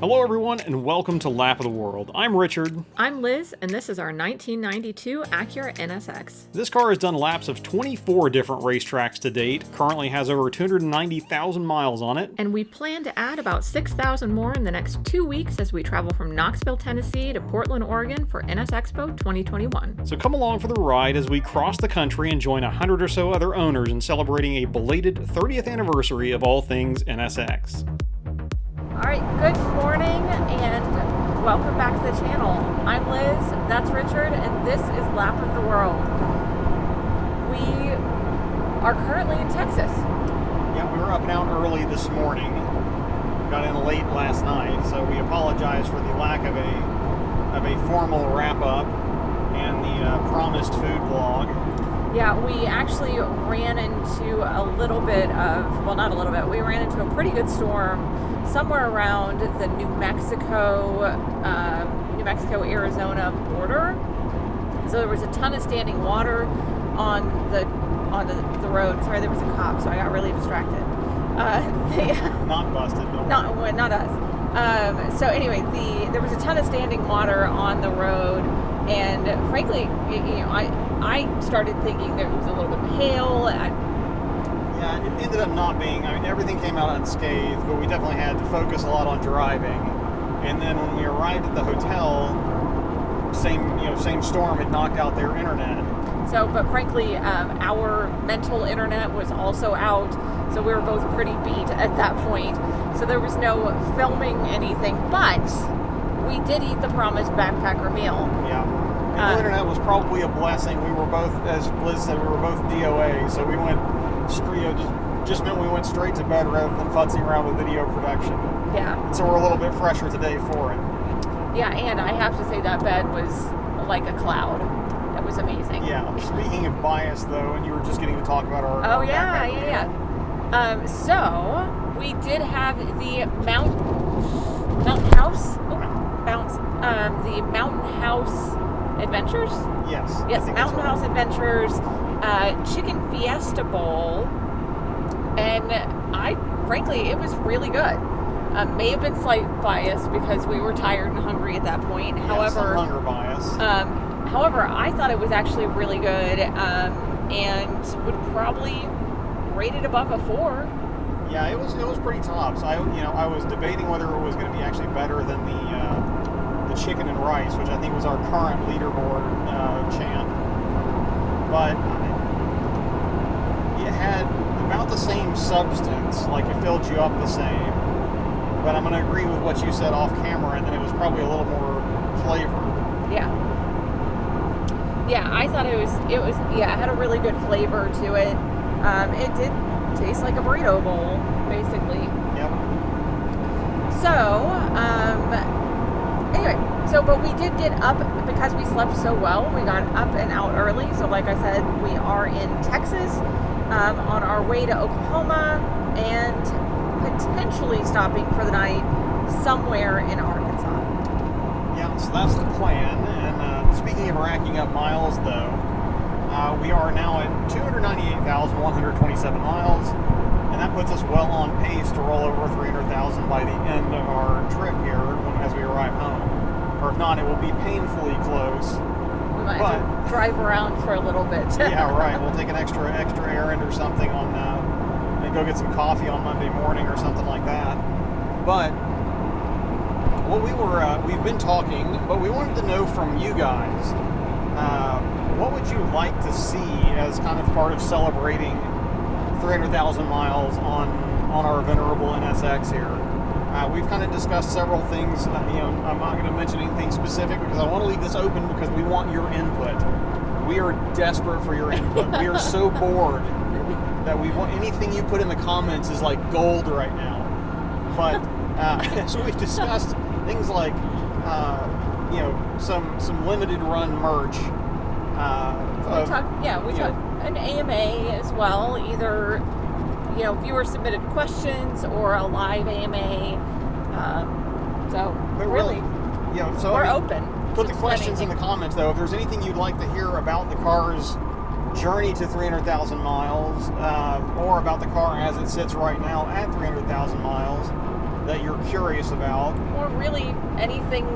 Hello everyone and welcome to Lap of the World. I'm Richard. I'm Liz, and this is our 1992 Acura NSX. This car has done laps of 24 different racetracks to date, currently has over 290,000 miles on it. And we plan to add about 6,000 more in the next 2 weeks as we travel from Knoxville, Tennessee to Portland, Oregon for NS Expo 2021. So come along for the ride as we cross the country and join 100 or so other owners in celebrating a belated 30th anniversary of all things NSX. All right, good morning and welcome back to the channel. I'm Liz, that's Richard, and this is Lap of the World. We are currently in Texas. Yeah, we were up and out early this morning. Got in late last night, so we apologize for the lack of a formal wrap-up and the promised food vlog. Yeah, we actually ran into a little bit of, well, not a little bit, we ran into a pretty good storm somewhere around the New Mexico-Arizona border. So there was a ton of standing water on the road. Sorry, there was a cop, so I got really distracted. Not busted, no. Not us. So anyway, there was a ton of standing water on the road, and frankly, I started thinking that it was a little bit pale. Yeah, it ended up not being. I mean, everything came out unscathed, but we definitely had to focus a lot on driving. And then when we arrived at the hotel, same storm had knocked out their internet. So, but frankly, our mental internet was also out, so we were both pretty beat at that point. So there was no filming anything, but we did eat the promised backpacker meal. Yeah. And the internet was probably a blessing. We were both, as Liz said, we were both DOA, so we went straight, just meant we went straight to bed rather than futzing around with video production. Yeah. So we're a little bit fresher today for it. Yeah, and I have to say that bed was like a cloud. It was amazing. Yeah. Speaking of bias, though, and you were just getting to talk about our So we did have the Mountain House Adventures. Yes, Mountain House Adventures Chicken Fiesta Bowl, and frankly, it was really good. May have been slight bias because we were tired and hungry at that point. Yeah, However, some hunger bias. However, I thought it was actually really good, and would probably rate it above a 4. Yeah, it was pretty tops. I was debating whether it was going to be actually better than the chicken and rice, which I think was our current leaderboard champ. But it had about the same substance, like it filled you up the same. But I'm going to agree with what you said off camera, and then it was probably a little more flavor. Yeah. Yeah, I thought it had a really good flavor to it. It did taste like a burrito bowl, basically. Yep. So, but we did get up because we slept so well. We got up and out early. So, like I said, we are in Texas, on our way to Oklahoma, and potentially stopping for the night somewhere in Arkansas. Yeah, so that's the plan. And speaking of racking up miles, though, we are now at 298,127 miles, and that puts us well on pace to roll over 300,000 by the end of our trip here as we arrive home. Or if not, it will be painfully close. We might have to drive around for a little bit. Yeah, right. We'll take an extra errand or something and go get some coffee on Monday morning or something like that. But we've been talking, but we wanted to know from you guys, what would you like to see as kind of part of celebrating 300,000 miles on our venerable NSX here? We've kind of discussed several things. I'm not going to mention anything specific because I want to leave this open because we want your input. We are desperate for your input. We are so bored that we want anything you put in the comments is like gold right now. But so we've discussed things like some limited run merch. We talked an AMA as well, either viewer submitted questions or a live AMA. We're open. Put the questions in the comments, though. If there's anything you'd like to hear about the car's journey to 300,000 miles, or about the car as it sits right now at 300,000 miles, that you're curious about. Or really anything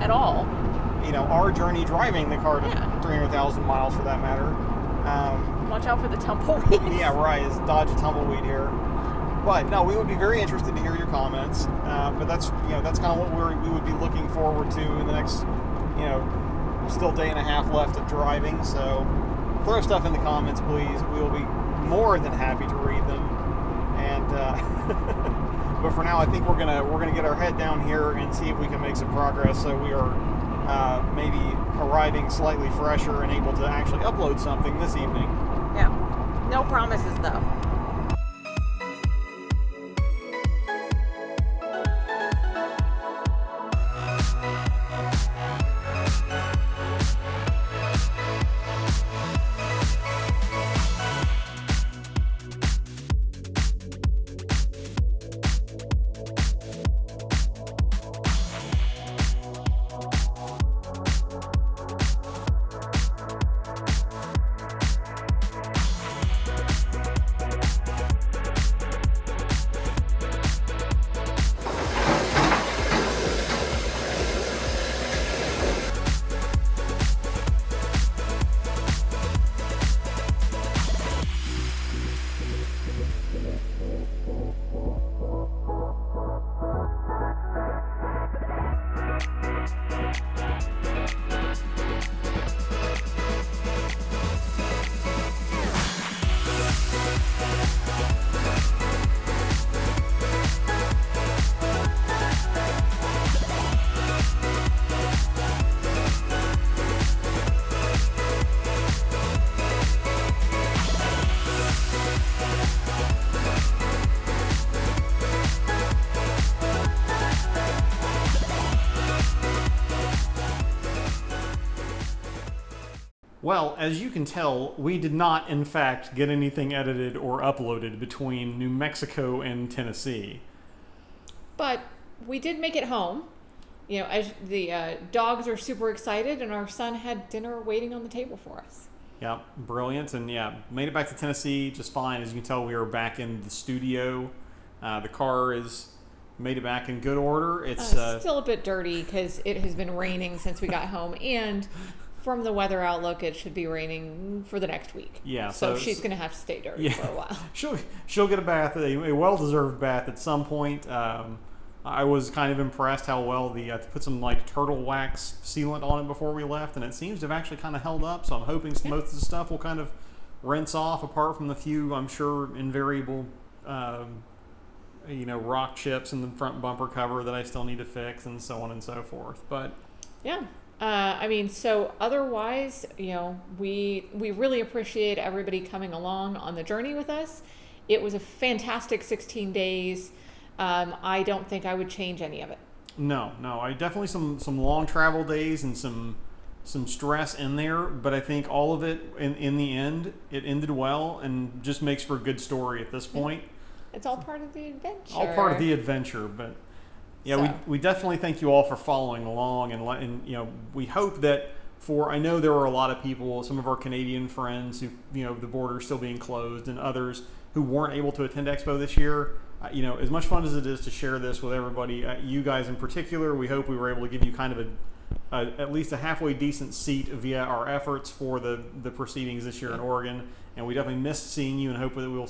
at all. Our journey driving the car to Yeah. 300,000 miles for that matter. Watch out for the tumbleweeds. Yeah, right. Is dodge a tumbleweed here. But no, we would be very interested to hear your comments. But that's kind of what we would be looking forward to in the next, still day and a half left of driving. So throw stuff in the comments, please. We will be more than happy to read them. And but for now, I think we're gonna get our head down here and see if we can make some progress. So we are maybe arriving slightly fresher and able to actually upload something this evening. Yeah. No promises, though. Well, as you can tell, we did not, in fact, get anything edited or uploaded between New Mexico and Tennessee. But we did make it home. As the dogs are super excited, and our son had dinner waiting on the table for us. Yeah, brilliant. And yeah, made it back to Tennessee just fine. As you can tell, we are back in the studio. The car is made it back in good order. It's still a bit dirty because it has been raining since we got home, and from the weather outlook, it should be raining for the next week. Yeah, so she's going to have to stay dirty for a while. She'll get a bath, a well-deserved bath at some point. I was kind of impressed how well I put some turtle wax sealant on it before we left, and it seems to have actually kind of held up. So I'm hoping most of the stuff will kind of rinse off, apart from the few, I'm sure, invariable, rock chips in the front bumper cover that I still need to fix, and so on and so forth. But yeah. So otherwise, we really appreciate everybody coming along on the journey with us. It was a fantastic 16 days. I don't think I would change any of it. No, I definitely some long travel days and some stress in there, but I think all of it in the end, it ended well and just makes for a good story at this point. It's all part of the adventure. All part of the adventure, but yeah, So. we definitely thank you all for following along, and we hope that I know there were a lot of people, some of our Canadian friends who, the border still being closed, and others who weren't able to attend Expo this year. As much fun as it is to share this with everybody, you guys in particular, we hope we were able to give you kind of at least a halfway decent seat via our efforts for the proceedings this year in Oregon, and we definitely missed seeing you, and hope that we'll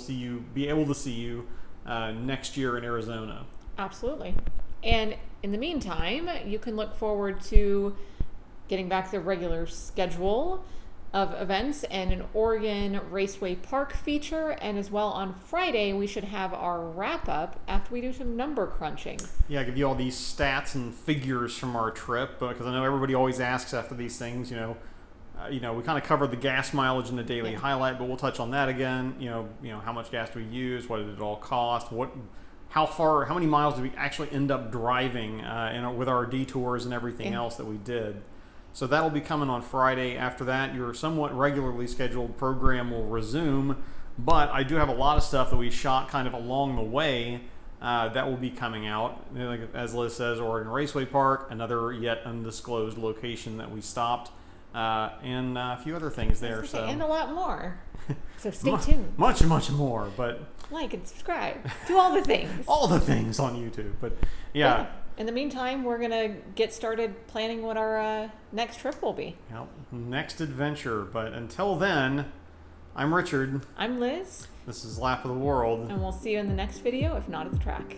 be able to see you next year in Arizona. Absolutely. And in the meantime, you can look forward to getting back to the regular schedule of events and an Oregon Raceway Park feature. And as well, on Friday, we should have our wrap-up after we do some number crunching. Yeah, give you all these stats and figures from our trip, because I know everybody always asks after these things, we kind of covered the gas mileage in the daily highlight, but we'll touch on that again. How much gas do we use? What did it all cost? How many miles did we actually end up driving with our detours and everything else that we did? So that'll be coming on Friday. After that, your somewhat regularly scheduled program will resume, but I do have a lot of stuff that we shot kind of along the way that will be coming out. As Liz says, Oregon Raceway Park, another yet undisclosed location that we stopped. and a few other things there. So and a lot more. So stay tuned. Much more, but like and subscribe. Do all the things. All the things on YouTube, but yeah. In the meantime, we're gonna get started planning what our next trip will be. Yep. Next adventure. But until then, I'm Richard. I'm Liz. This is Lap of the World. And we'll see you in the next video, if not at the track.